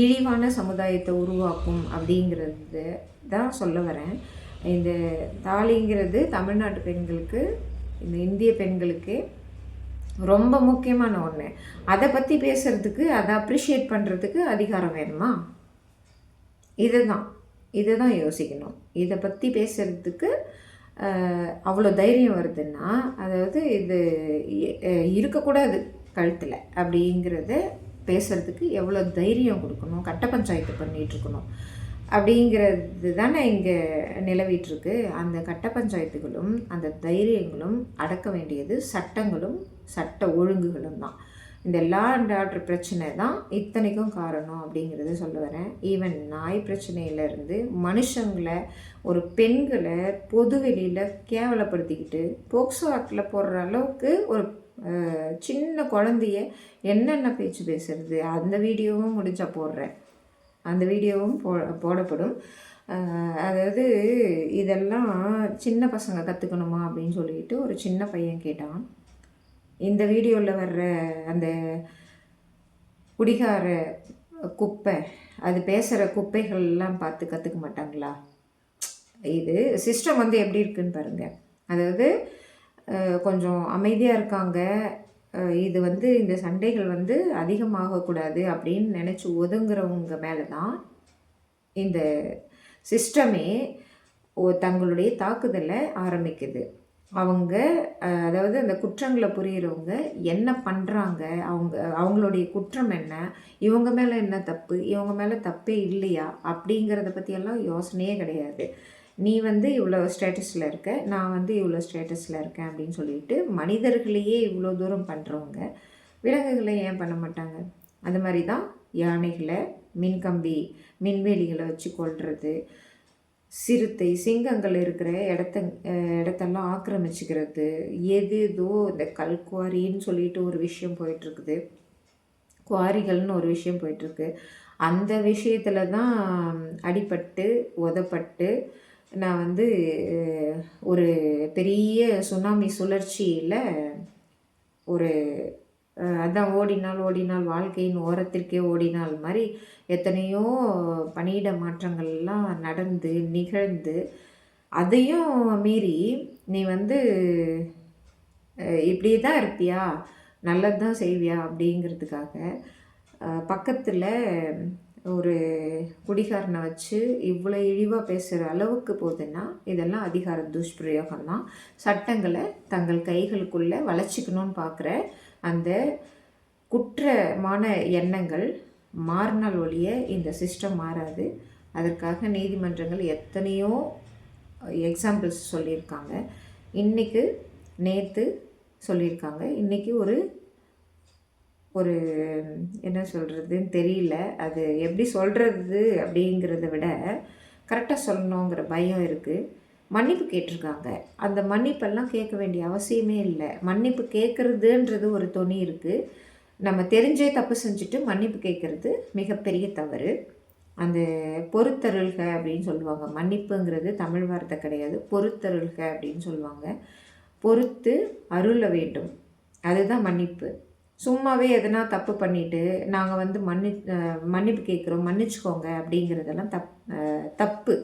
இழிவான சமுதாயத்தை உருவாக்கும் அப்படிங்கிறது தான் சொல்ல வரேன். இந்த தாலிங்கிறது தமிழ்நாட்டு பெண்களுக்கு, இந்த இந்திய பெண்களுக்கு ரொம்ப முக்கியமான ஒன்று. அதை பற்றி பேசுகிறதுக்கு, அதை அப்ரிஷியேட் பண்ணுறதுக்கு அதிகாரம் வேணுமா? இதை தான் யோசிக்கணும். இதை பற்றி பேசுகிறதுக்கு அவ்வளோ தைரியம் வருதுன்னா, அதாவது இது இருக்கக்கூடாது கழுத்தில் அப்படிங்கிறத பேசுகிறதுக்கு எவ்வளோ தைரியம் கொடுக்கணும், கட்ட பஞ்சாயத்து பண்ணிகிட்ருக்கணும் அப்படிங்கிறது தானே இங்கே நிலவிட்டுருக்கு. அந்த கட்ட பஞ்சாயத்துகளும் அந்த தைரியங்களும் அடக்க வேண்டியது சட்டங்களும் சட்ட ஒழுங்குகளும் தான். இந்த லா அண்ட் ஆர்டர் பிரச்சனை தான் இத்தனைக்கும் காரணம் அப்படிங்கிறத சொல்ல வரேன். ஈவன் நாய் பிரச்சனையிலேருந்து மனுஷங்களை, ஒரு பெண்களை பொது வெளியில் கேவலப்படுத்திக்கிட்டு போக்சோ ஆக்டில் போடுற அளவுக்கு ஒரு சின்ன குழந்தைய என்னென்ன பேச்சு பேசுறது, அந்த வீடியோவும் முடிஞ்சால் போடுறேன். அந்த வீடியோவும் போடப்படும். அதாவது இதெல்லாம் சின்ன பசங்க கற்றுக்கணுமா அப்படின்னு சொல்லிட்டு ஒரு சின்ன பையன் கேட்டான். இந்த வீடியோவில் வர்ற அந்த குடிகார குப்பை, அது பேசுகிற குப்பைகள்லாம் பார்த்து கற்றுக்க மாட்டாங்களா? இது சிஸ்டம் வந்து எப்படி இருக்குன்னு பாருங்கள். அதாவது கொஞ்சம் அமைதியாக இருக்காங்க, இது வந்து இந்த சண்டைகள் வந்து அதிகமாகக்கூடாது அப்படின்னு நினச்சி ஒதுங்குறவங்க மேலே தான் இந்த சிஸ்டமே தங்களுடைய தாக்குதலை ஆரம்பிக்குது. அவங்க அதாவது அந்த குற்றங்களை புரிகிறவங்க என்ன பண்ணுறாங்க, அவங்களுடைய குற்றம் என்ன, இவங்க மேலே என்ன தப்பு, இவங்க மேலே தப்பே இல்லையா அப்படிங்கிறத பற்றியெல்லாம் யோசனையே கிடையாது. நீ வந்து இவ்வளோ ஸ்டேட்டஸில் இருக்க, நான் வந்து இவ்வளோ ஸ்டேட்டஸில் இருக்கேன் அப்படின்னு சொல்லிட்டு மனிதர்களையே இவ்வளோ தூரம் பண்ணுறவங்க விலங்குகளை ஏன் பண்ண மாட்டாங்க? அந்த மாதிரி தான் யானைகளை, மின்கம்பி, மின்வேலிகளை வச்சு கொள்வது, சிறுத்தை, சிங்கங்கள் இருக்கிற இடத்தெல்லாம் ஆக்கிரமிச்சுக்கிறது, ஏதோ இந்த கல்குவாரின்னு சொல்லிட்டு ஒரு விஷயம் போயிட்டுருக்குது, குவாரிகள்னு ஒரு விஷயம் போயிட்டுருக்கு. அந்த விஷயத்தில் தான் அடிபட்டு உதப்பட்டு நான் வந்து ஒரு பெரிய சுனாமி சுழற்சியில் ஒரு அதான் ஓடினால் ஓடினால் வாழ்க்கையின் ஓரத்திற்கே ஓடினால் மாதிரி எத்தனையோ பணியிட மாற்றங்கள்லாம் நடந்து நிகழ்ந்து அதையும் மீறி நீ வந்து இப்படி தான் இருப்பியா, நல்லது தான் செய்வியா அப்படிங்கிறதுக்காக பக்கத்தில் ஒரு குடிகாரனை வச்சு இவ்வளோ இழிவாக பேசுகிற அளவுக்கு போகுதுன்னா இதெல்லாம் அதிகார துஷ்பிரயோகம் தான். சட்டங்களை தங்கள் கைகளுக்குள்ளே வளைச்சிக்கணும்னு பார்க்குற அந்த குற்றமான எண்ணங்கள் மாறினால் ஒழிய இந்த சிஸ்டம் மாறாது. அதற்காக நீதிமன்றங்கள் எத்தனையோ எக்ஸாம்பிள்ஸ் சொல்லியிருக்காங்க. இன்றைக்கு நேற்று சொல்லியிருக்காங்க. இன்றைக்கி ஒரு ஒரு என்ன சொல்கிறதுன்னு தெரியல, அது எப்படி சொல்கிறது அப்படிங்கிறத விட கரெக்டாக சொல்லணுங்கிற பயம் இருக்குது. மன்னிப்பு கேட்டிருக்காங்க. அந்த மன்னிப்பெல்லாம் கேட்க வேண்டிய அவசியமே இல்லை. மன்னிப்பு கேட்குறதுன்றது ஒரு தொனி இருக்குது. நம்ம தெரிஞ்சே தப்பு செஞ்சுட்டு மன்னிப்பு கேட்குறது மிகப்பெரிய தவறு. அந்த பொறுத்தருள்க அப்படின்னு சொல்லுவாங்க. மன்னிப்புங்கிறது தமிழ் வார்த்தை கிடையாது, பொறுத்தருள்க அப்படின்னு சொல்லுவாங்க. பொறுத்து அருள வேண்டும், அதுதான் மன்னிப்பு. சும்மாவே எதனா தப்பு பண்ணிவிட்டு நாங்கள் வந்து மன்னிப்பு கேட்குறோம் மன்னிச்சுக்கோங்க அப்படிங்கிறதெல்லாம் தப்பு.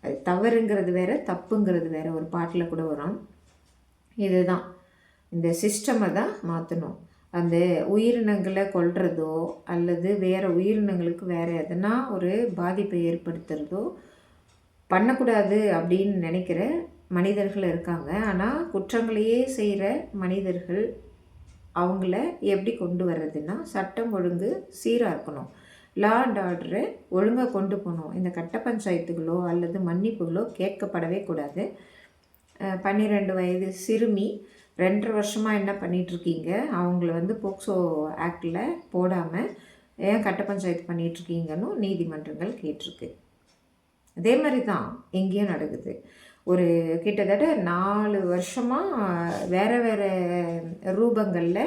அது தவறுங்கிறது வேறு, தப்புங்கிறது வேறு. ஒரு பாட்டில் கூட வரும். இதுதான் இந்த சிஸ்டமை தான் மாற்றணும். அந்த உயிரினங்களை கொல்றதோ அல்லது வேறு உயிரினங்களுக்கு வேறு எதனா ஒரு பாதிப்பை ஏற்படுத்துகிறதோ பண்ணக்கூடாது அப்படின்னு நினைக்கிற மனிதர்கள் இருக்காங்க. ஆனால் குற்றங்களையே செய்கிற மனிதர்கள் அவங்கள எப்படி கொண்டு வர்றதுன்னா சட்டம் ஒழுங்கு சீராக இருக்கணும், லா அண்ட் ஆர்டரை ஒழுங்காக கொண்டு போகணும். இந்த கட்ட பஞ்சாயத்துகளோ அல்லது மன்னிப்புகளோ கேட்கப்படவே கூடாது. 12 வயது சிறுமி 2.5 வருஷமாக என்ன பண்ணிகிட்ருக்கீங்க, அவங்கள வந்து போக்சோ ஆக்டில் போடாமல் ஏன் கட்ட பஞ்சாயத்து பண்ணிகிட்ருக்கீங்கன்னு நீதிமன்றங்கள் கேட்டிருக்கு. அதே மாதிரி தான் எங்கேயும் நடக்குது. ஒரு கிட்டத்தட்ட 4 வருஷமாக வேறு வேறு ரூபங்களில்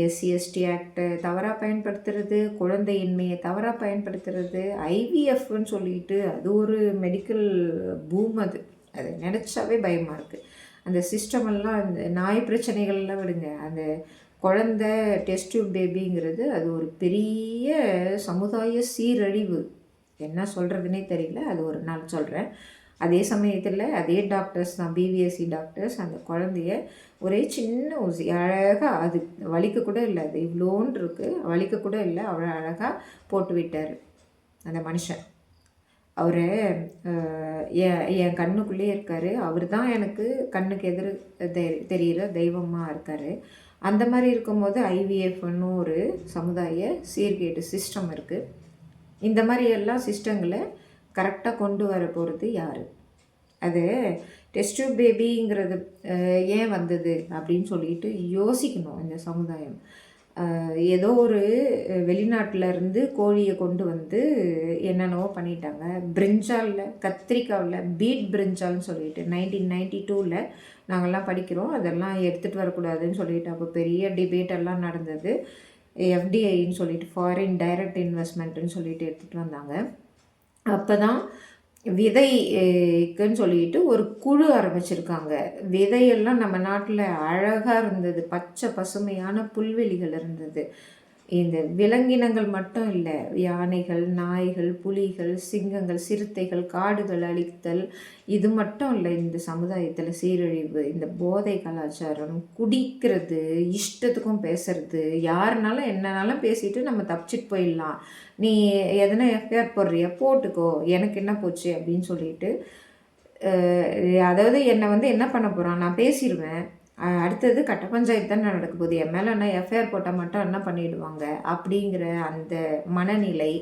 எஸ்சி எஸ்டி ஆக்டை தவறாக பயன்படுத்துறது, குழந்தையின்மையை தவறாக பயன்படுத்துறது, ஐவிஎஃப்னு சொல்லிட்டு அது ஒரு மெடிக்கல் பூம். அது நினச்சாவே பயமாக இருக்குது. அந்த சிஸ்டமெல்லாம் அந்த நாய் பிரச்சனைகள்லாம் விடுங்க, அந்த குழந்த டெஸ்ட் டியூப் பேபிங்கிறது அது ஒரு பெரிய சமுதாய சீரழிவு. என்ன சொல்கிறதுனே தெரியல, அது ஒரு நாள் சொல்கிறேன். அதே சமயத்தில் அதே டாக்டர்ஸ் தான், பிவிஎஸ்சி டாக்டர்ஸ், அந்த குழந்தைய ஒரே சின்ன ஊசி அழகாக, அது வலிக்க கூட இல்லை, அது இவ்வளோன்னு இருக்குது, வலிக்க கூட இல்லை, அவ்வளோ அழகாக போட்டு விட்டார் அந்த மனுஷன். அவர் என் கண்ணுக்குள்ளேயே இருக்கார். அவர் தான் எனக்கு கண்ணுக்கு எதிர் தெரிகிற தெய்வமாக இருக்கார். அந்த மாதிரி இருக்கும்போது ஐவிஎஃப்னு ஒரு சமுதாய சீர்கேடு சிஸ்டம் இருக்குது. இந்த மாதிரி எல்லாம் சிஸ்டங்களை கரெக்டாக கொண்டு வர போகிறது யார்? அது டெஸ்ட் டியூப் பேபிங்கிறது ஏன் வந்தது அப்படின்னு சொல்லிட்டு யோசிக்கணும் இந்த சமுதாயம். ஏதோ ஒரு வெளிநாட்டிலேருந்து கோழியை கொண்டு வந்து என்னென்னவோ பண்ணிட்டாங்க. பிரிஞ்சாலில், கத்திரிக்காவில் பீட் பிரிஞ்சால்னு சொல்லிட்டு 1992 நாங்கள்லாம் படிக்கிறோம். அதெல்லாம் எடுத்துகிட்டு வரக்கூடாதுன்னு சொல்லிட்டு அப்போ பெரிய டிபேட் எல்லாம் நடந்தது. எஃப்டிஐன்னு சொல்லிட்டு ஃபாரின் டைரக்ட் இன்வெஸ்ட்மெண்ட்டுன்னு சொல்லிட்டு எடுத்துகிட்டு வந்தாங்க. அப்போ தான் விதைக்குன்னு சொல்லிட்டு ஒரு குழு ஆரம்பிச்சிருக்காங்க. விதையெல்லாம் நம்ம நாட்டில் அழகாக இருந்தது, பச்சை பசுமையான புல்வெளிகள் இருந்தது. இந்த விலங்கினங்கள் மட்டும் இல்லை, யானைகள், நாய்கள், புலிகள், சிங்கங்கள், சிறுத்தைகள், காடுகள் அழித்தல், இது மட்டும் இல்லை இந்த சமுதாயத்தில் சீரழிவு. இந்த போதை கலாச்சாரம், குடிக்கிறது, இஷ்டத்துக்கும் பேசுறது, யாருனாலும் என்னன்னாலும் பேசிட்டு நம்ம தப்பிச்சிட்டு போயிடலாம். நீ எதனா எஃப்ஐஆர் போடுறியா, போட்டுக்கோ, எனக்கு என்ன போச்சு அப்படின்னு சொல்லிட்டு, அதாவது என்னை வந்து என்ன பண்ண போகிறான், நான் பேசிடுவேன், அடுத்தது கட்ட பஞ்சாயத்து தான் நடக்க போகுது, என் மேலே என்ன எஃப்ஐஆர் போட்டால் மட்டும் என்ன பண்ணிவிடுவாங்க அப்படிங்கிற அந்த மனநிலை,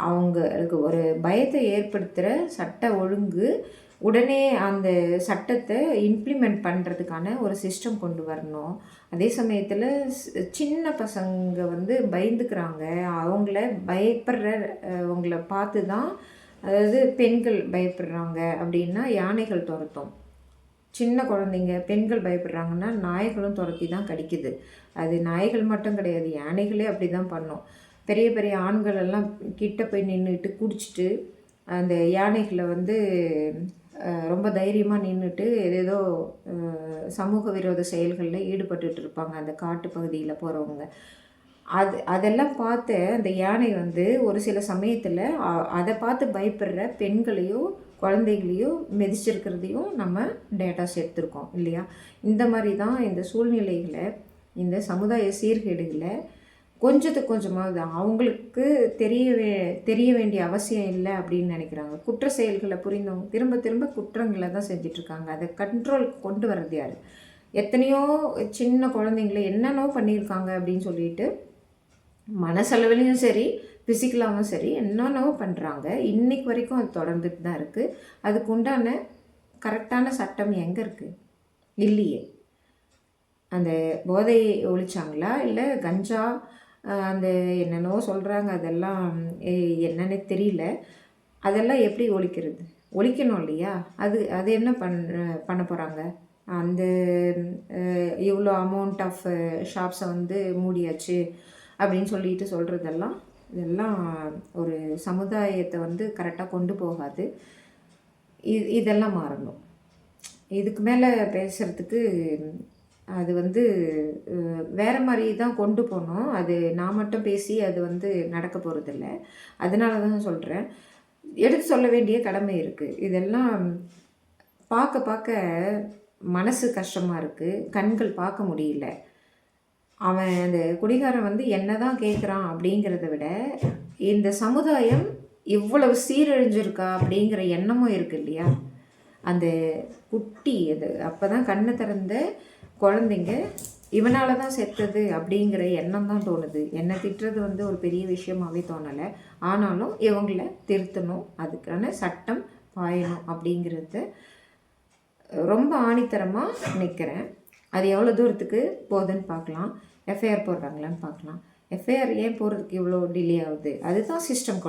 அவங்களுக்கு ஒரு பயத்தை ஏற்படுத்துகிற சட்ட ஒழுங்கு, உடனே அந்த சட்டத்தை இம்ப்ளிமெண்ட் பண்ணுறதுக்கான ஒரு சிஸ்டம் கொண்டு வரணும். அதே சமயத்தில் சின்ன பசங்க வந்து பயந்துக்கிறாங்க, அவங்கள பயப்படுறவங்கள பார்த்து தான், அதாவது பெண்கள் பயப்படுறாங்க அப்படின்னா யானைகள் துரத்தும், சின்ன குழந்தைங்க பெண்கள் பயப்படுறாங்கன்னா நாய்களும் துரத்தி தான் கடிக்குது. அது நாய்கள் மட்டும் கிடையாது, யானைகளே அப்படி தான் பண்ணும். பெரிய பெரிய ஆண்கள் எல்லாம் கிட்ட போய் நின்றுட்டு குடிச்சிட்டு அந்த யானைகளை வந்து ரொம்ப தைரியமாக நின்றுட்டு ஏதேதோ சமூக விரோத செயல்களில் ஈடுபட்டுட்டு இருப்பாங்க அந்த காட்டு பகுதியில் போகிறவங்க. அதெல்லாம் பார்த்து அந்த யானை வந்து ஒரு சில சமயத்தில் அதை பார்த்து பயப்படுற பெண்களையோ குழந்தைகளையோ மிதிச்சிருக்கிறதையும் நம்ம டேட்டாஸ் எடுத்திருக்கோம் இல்லையா? இந்த மாதிரி தான் இந்த சூழ்நிலைகளை, இந்த சமுதாய சீர்கேடுகளை கொஞ்சத்துக்கு கொஞ்சமாவது அவங்களுக்கு தெரிய வேண்டிய அவசியம் இல்லை அப்படின்னு நினைக்கிறாங்க. குற்ற செயல்களை புரிந்தவங்க திரும்ப திரும்ப குற்றங்களை தான் செஞ்சிட்ருக்காங்க. அதை கண்ட்ரோல் கொண்டு வர்றது யார்? எத்தனையோ சின்ன குழந்தைங்கள என்னென்னோ பண்ணியிருக்காங்க அப்படின்னு சொல்லிட்டு மனசளவுலேயும் சரி ஃபிசிக்கலாகவும் சரி என்னென்னவோ பண்ணுறாங்க. இன்றைக்கு வரைக்கும் அது தொடர்ந்துட்டு தான் இருக்குது. அதுக்கு உண்டான கரெக்டான சட்டம் எங்கே இருக்குது? இல்லையே. அந்த போதையை ஒழிச்சாங்களா, இல்லை கஞ்சா அந்த என்னென்னவோ சொல்கிறாங்க, அதெல்லாம் என்னன்னு தெரியல. அதெல்லாம் எப்படி ஒழிக்கிறது? ஒழிக்கணும் இல்லையா? அது என்ன பண்ண போகிறாங்க? அந்த இவ்வளோ அமௌண்ட் ஆஃப் ஷாப்ஸை வந்து மூடியாச்சு அப்படின்னு சொல்லிட்டு சொல்கிறதெல்லாம் இதெல்லாம் ஒரு சமுதாயத்தை வந்து கரெக்டாக கொண்டு போகாது. இதெல்லாம் மாறணும். இதுக்கு மேலே பேசுகிறதுக்கு அது வந்து வேறு மாதிரி தான் கொண்டு போகணும். அது நான் மட்டும் பேசி அது வந்து நடக்க போகிறதில்ல. அதனால தான் சொல்கிறேன், எடுத்து சொல்ல வேண்டிய கடமை இருக்குது. இதெல்லாம் பார்க்க பார்க்க மனசு கஷ்டமாக இருக்குது, கண்கள் பார்க்க முடியல. அவன் அந்த குடிகாரன் வந்து என்ன தான் கேட்குறான் அப்படிங்கிறத விட இந்த சமுதாயம் இவ்வளவு சீரழிஞ்சிருக்கா அப்படிங்கிற எண்ணமும் இருக்குது இல்லையா? அந்த குட்டி அது அப்போ தான் கண்ணை திறந்த குழந்தைங்க இவனால தான் செத்தது அப்படிங்கிற எண்ணம் தான் தோணுது. என்னை திட்டுறது வந்து ஒரு பெரிய விஷயமாகவே தோணலை. ஆனாலும் இவங்களை திருத்தணும், அதுக்கான சட்டம் பாயணும் அப்படிங்கிறத ரொம்ப ஆணித்தரமாக நிற்கிறேன். அது எவ்வளோ தூரத்துக்கு போகுதுன்னு பார்க்கலாம். எஃப்ஐஆர் போடுறாங்களான்னு பார்க்கலாம். எஃப்ஐஆர் ஏன் போடுறதுக்கு இவ்வளோ டிலே ஆகுது? அதுதான் சிஸ்டம்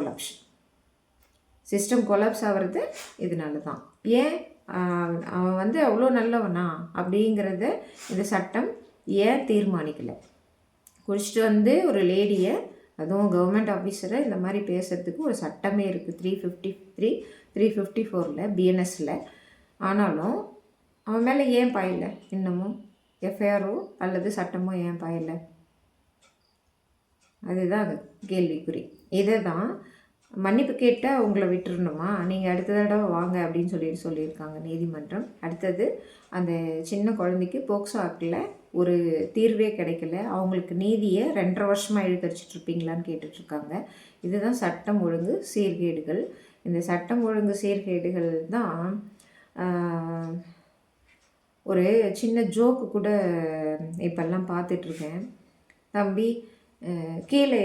கொலாப்ஸ் ஆகிறது இதனால தான். ஏன் அவன் வந்து அவ்வளோ நல்லவனா அப்படிங்கிறத இந்த சட்டம் ஏன் தீர்மானிக்கலை? குடிச்சிட்டு வந்து ஒரு லேடியை, அதுவும் கவர்மெண்ட் ஆஃபீஸரை இந்த மாதிரி பேசுகிறதுக்கு ஒரு சட்டமே இருக்குது, 353 354 பிஎன்எஸில். ஆனாலும் அவன் மேலே ஏன் பாயலை? இன்னமும் எஃப்ஐஆரோ அல்லது சட்டமோ ஏன் பாயலை? அதுதான் அது கேள்விக்குறி. இதை தான் மன்னிப்பு கேட்டால் அவங்கள விட்டுருணுமா, நீங்கள் அடுத்த தடவை வாங்க அப்படின்னு சொல்லியிருக்காங்க நீதிமன்றம். அடுத்தது அந்த சின்ன குழந்தைக்கு போக்சோ ஆக்டில் ஒரு தீர்வே கிடைக்கல, அவங்களுக்கு நீதியை 2.5 வருஷமாக இழுத்தடிச்சிட்ருப்பீங்களான்னு கேட்டுட்ருக்காங்க. இதுதான் சட்டம் ஒழுங்கு சீர்கேடுகள். இந்த சட்டம் ஒழுங்கு சீர்கேடுகள் தான். ஒரு சின்ன ஜோக்கு கூட இப்போல்லாம் பார்த்துட்ருக்கேன். தம்பி கீழே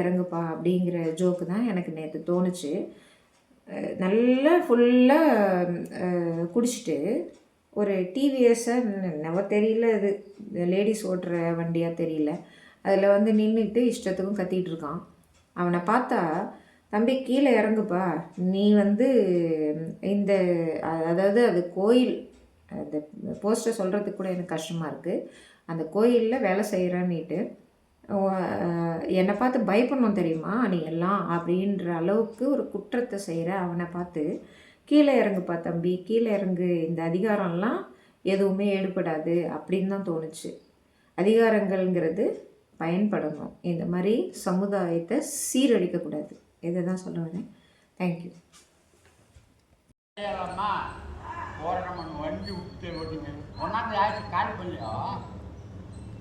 இறங்குப்பா அப்படிங்கிற ஜோக்கு தான் எனக்கு நேற்று தோணுச்சு. நல்லா ஃபுல்லாக குடிச்சிட்டு ஒரு டிவிஎஸ்ஸை என்னவோ தெரியல, அது லேடிஸ் ஓட்டுற வண்டியாக தெரியல, அதில் வந்து நின்றுட்டு இஷ்டத்துக்கும் கத்திகிட்டு இருக்கான். அவனை பார்த்தா, தம்பி கீழே இறங்குப்பா, நீ வந்து இந்த அதாவது அது கோயில், அந்த போஸ்டர் சொல்கிறதுக்கு கூட எனக்கு கஷ்டமாக இருக்குது. அந்த கோயிலில் வேலை செய்கிறான்னிட்டு என்னை பார்த்து பயப்படணும் தெரியுமா நீ எல்லாம் அப்படின்ற அளவுக்கு ஒரு குற்றத்தை செய்கிற அவனை பார்த்து கீழே இறங்குப்பா தம்பி, கீழே இறங்கு, இந்த அதிகாரம்லாம் எதுவுமே எடுபடாது அப்படின்னு தான் தோணுச்சு. அதிகாரங்கள்ங்கிறது பயன்படணும், இந்த மாதிரி சமுதாயத்தை சீரழிக்கக்கூடாது. இதை தான் சொல்ல வரேன். தேங்க்யூ. வண்டி விட்டு ஓட்டிங்க ஒன்றாந்தேதி ஆச்சு காலி பண்ணலையா?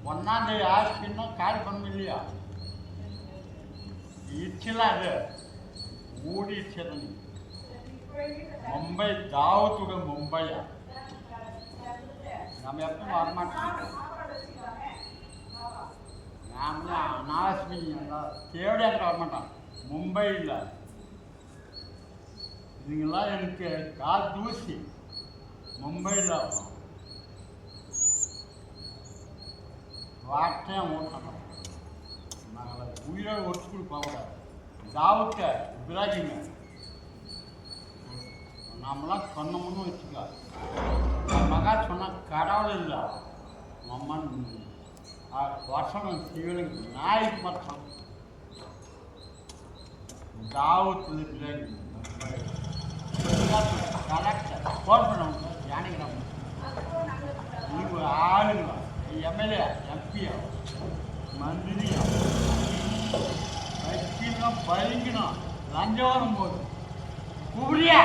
ஒன்றாந்தேதி ஆச்சுன்னா காலி பண்ண இல்லையா? இச்சலாம் அது ஊடி இச்சலம். மும்பை தாவத்துட மும்பையா நம்ம எப்பவும் வரமாட்டோம். நாமளும் அனாவசியம் தேடி அங்கே வரமாட்டோம். மும்பையில் இதுங்கெல்லாம் எனக்கு கால் தூசி. மும்பையில் வாட்டையும் ஓட்டணும். நாங்கள் உயிரை ஒட்டுக்குள் போகக்கூடாது. தாவத்தை இப்ராஹிங்க நாமெல்லாம் சொன்னோம்னு வச்சுக்கோ. மகா சொன்ன கடவுள் இல்லை, அம்மன் வருஷம் சிவனுக்கு நாய்க்கு மட்டும் தாவத்தில் கலெக்டர் ஃபோன் பண்ண ஜானகிராம் இவங்க ஆளுங்க எம்எல்ஏ எம்பியா மந்திரியா வைக்கணும் பறிக்கணும் லஞ்சம் வரும்போது கூப்பிடுறியா